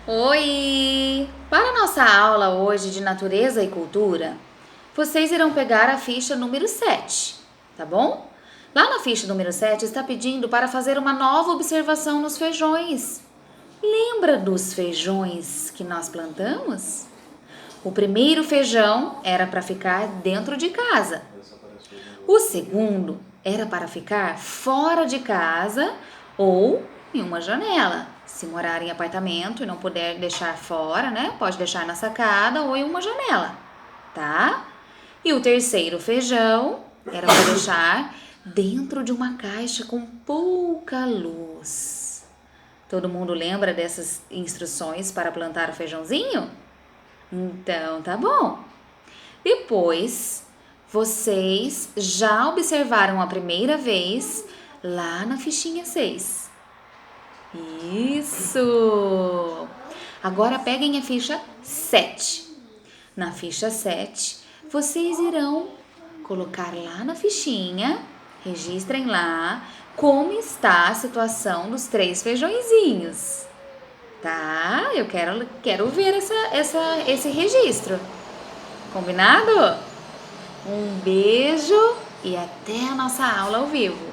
Oi! Para a nossa aula hoje de natureza e cultura, vocês irão pegar a ficha número 7, tá bom? Lá na ficha número 7 está pedindo para fazer uma nova observação nos feijões. Lembra dos feijões que nós plantamos? O primeiro feijão era para ficar dentro de casa. O segundo era para ficar fora de casa ou em uma janela. Se morar em apartamento e não puder deixar fora, né? Pode deixar na sacada ou em uma janela, tá? E o terceiro feijão era para deixar dentro de uma caixa com pouca luz. Todo mundo lembra dessas instruções para plantar o feijãozinho? Então, tá bom. Depois, vocês já observaram a primeira vez lá na fichinha 6. Isso! Agora peguem a ficha 7. Na ficha 7, vocês irão colocar lá na fichinha, registrem lá como está a situação dos 3 feijõezinhos. Tá? Eu quero ver esse registro. Combinado? Um beijo e até a nossa aula ao vivo.